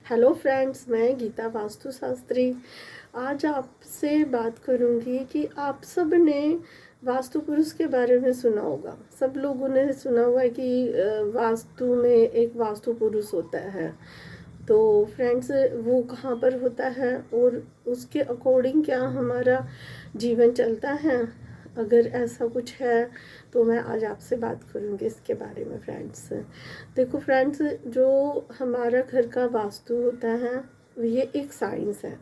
Hello friends, मैं गीता वास्तु शास्त्री। आज आपसे बात करूंगी कि आप सब ने वास्तु पुरुष के बारे में सुना होगा। सब लोगों ने सुना हुआ है कि वास्तु में एक वास्तु पुरुष होता है। तो फ्रेंड्स, वो कहाँ पर होता है और उसके अकॉर्डिंग क्या हमारा जीवन चलता है? अगर ऐसा कुछ है तो मैं आज आपसे बात करूँगी इसके बारे में फ्रेंड्स। देखो फ्रेंड्स, जो हमारा घर का वास्तु होता है ये एक साइंस है,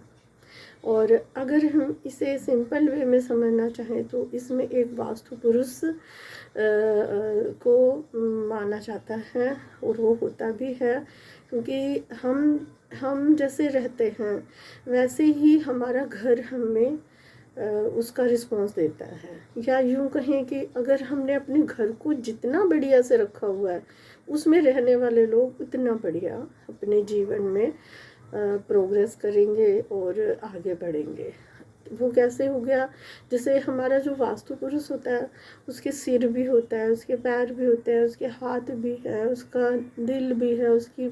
और अगर हम इसे सिंपल वे में समझना चाहें तो इसमें एक वास्तु पुरुष को माना जाता है, और वो होता भी है। क्योंकि हम जैसे रहते हैं वैसे ही हमारा घर हमें उसका रिस्पॉन्स देता है। या यूँ कहें कि अगर हमने अपने घर को जितना बढ़िया से रखा हुआ है उसमें रहने वाले लोग उतना बढ़िया अपने जीवन में प्रोग्रेस करेंगे और आगे बढ़ेंगे। वो कैसे हो गया? जैसे हमारा जो वास्तु पुरुष होता है उसके सिर भी होता है, उसके पैर भी होते हैं, उसके हाथ भी है, उसका दिल भी है, उसकी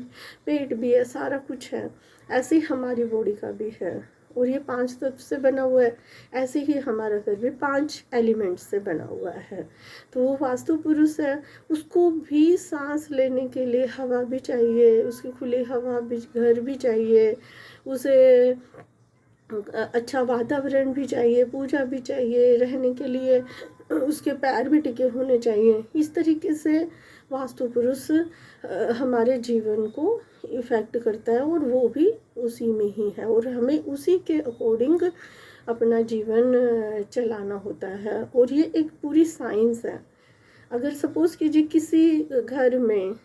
पेट भी है, सारा कुछ है। ऐसे ही हमारी बॉडी का भी है, और ये 5 तत्व से बना हुआ है। ऐसे ही हमारा घर भी 5 एलिमेंट्स से बना हुआ है। तो वो वास्तु पुरुष है, उसको भी सांस लेने के लिए हवा भी चाहिए, उसकी खुली हवा भी, घर भी चाहिए, उसे अच्छा वातावरण भी चाहिए, पूजा भी चाहिए, रहने के लिए उसके पैर भी टिके होने चाहिए। इस तरीके से वास्तु पुरुष हमारे जीवन को इफ़ेक्ट करता है, और वो भी उसी में ही है, और हमें उसी के अकॉर्डिंग अपना जीवन चलाना होता है। और ये एक पूरी साइंस है। अगर सपोज़ कीजिए किसी घर में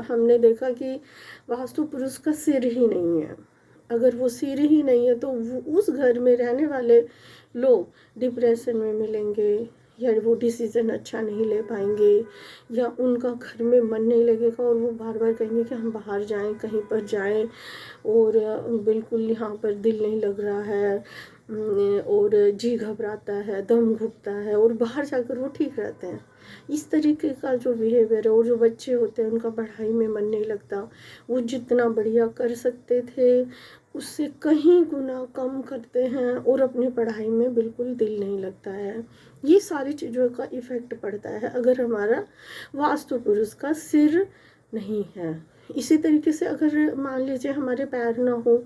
हमने देखा कि वास्तु पुरुष का सिर ही नहीं है। अगर वो सिर ही नहीं है तो उस घर में रहने वाले लोग डिप्रेशन में मिलेंगे, या वो डिसीज़न अच्छा नहीं ले पाएंगे, या उनका घर में मन नहीं लगेगा, और वो बार बार कहेंगे कि हम बाहर जाएं, कहीं पर जाएं, और बिल्कुल यहाँ पर दिल नहीं लग रहा है, और जी घबराता है, दम घुटता है, और बाहर जाकर वो ठीक रहते हैं। इस तरीके का जो बिहेवियर है, और जो बच्चे होते हैं उनका पढ़ाई में मन नहीं लगता, वो जितना बढ़िया कर सकते थे उससे कहीं गुना कम करते हैं, और अपनी पढ़ाई में बिल्कुल दिल नहीं लगता है। ये सारी चीज़ों का इफ़ेक्ट पड़ता है अगर हमारा वास्तु पुरुष का सिर नहीं है। इसी तरीके से अगर मान लीजिए हमारे पैर ना हो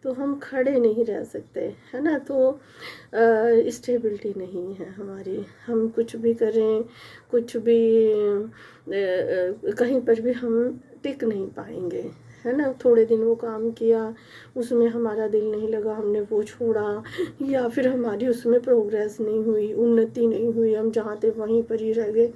तो हम खड़े नहीं रह सकते, है ना। तो स्टेबिलिटी नहीं है हमारी, हम कुछ भी करें, कुछ भी कहीं पर भी हम टिक नहीं पाएंगे, है ना। थोड़े दिन वो काम किया, उसमें हमारा दिल नहीं लगा, हमने वो छोड़ा, या फिर हमारी उसमें प्रोग्रेस नहीं हुई, उन्नति नहीं हुई, हम जहाँ थे वहीं पर ही रह गए।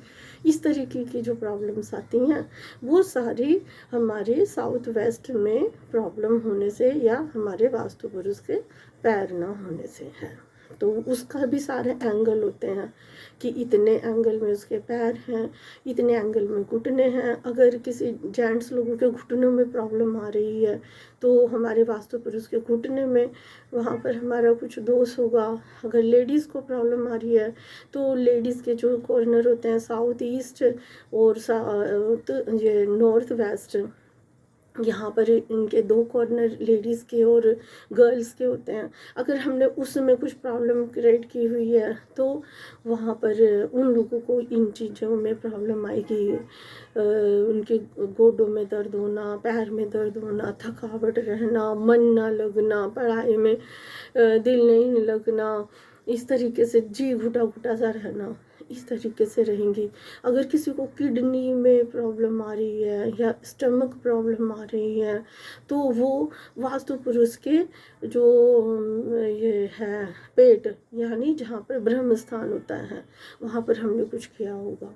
इस तरीके की जो प्रॉब्लम्स आती हैं वो सारी हमारे साउथ वेस्ट में प्रॉब्लम होने से, या हमारे वास्तु पुरुष के पैर ना होने से है। तो उसका भी सारे एंगल होते हैं कि इतने एंगल में उसके पैर हैं, इतने एंगल में घुटने हैं। अगर किसी जेंट्स लोगों के घुटनों में प्रॉब्लम आ रही है तो हमारे वास्तु पुरुष के घुटने में वहाँ पर हमारा कुछ दोष होगा। अगर लेडीज़ को प्रॉब्लम आ रही है तो लेडीज़ के जो कॉर्नर होते हैं साउथ ईस्ट और ये नॉर्थ वेस्ट, यहाँ पर इनके 2 कॉर्नर लेडीज़ के और गर्ल्स के होते हैं। अगर हमने उसमें कुछ प्रॉब्लम क्रिएट की हुई है तो वहाँ पर उन लोगों को इन चीज़ों में प्रॉब्लम आएगी। उनके गोडों में दर्द होना, पैर में दर्द होना, थकावट रहना, मन ना लगना, पढ़ाई में दिल नहीं लगना, इस तरीके से जी घुटा घुटा सा रहना, इस तरीके से रहेंगी। अगर किसी को किडनी में प्रॉब्लम आ रही है या स्टमक प्रॉब्लम आ रही है तो वो वास्तु पुरुष के जो ये है पेट, यानी जहाँ पर ब्रह्म स्थान होता है, वहाँ पर हमने कुछ किया होगा,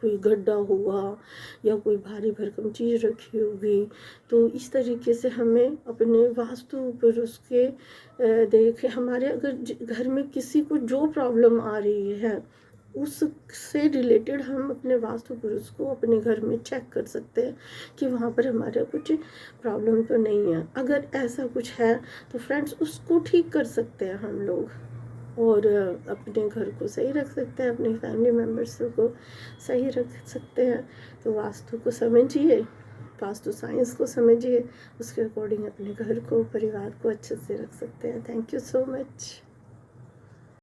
कोई गड्ढा हुआ या कोई भारी भरकम चीज़ रखी होगी। तो इस तरीके से हमें अपने वास्तु पुरुष के देख हमारे अगर घर में किसी को जो प्रॉब्लम आ रही है उससे रिलेटेड हम अपने वास्तु पुरुष को अपने घर में चेक कर सकते हैं कि वहाँ पर हमारा कुछ प्रॉब्लम तो नहीं है। अगर ऐसा कुछ है तो फ्रेंड्स उसको ठीक कर सकते हैं हम लोग, और अपने घर को सही रख सकते हैं, अपने फैमिली मेम्बर्स को सही रख सकते हैं। तो वास्तु को समझिए वास्तु साइंस को समझिए, उसके अकॉर्डिंग अपने घर को, परिवार को अच्छे से रख सकते हैं। Thank you so much.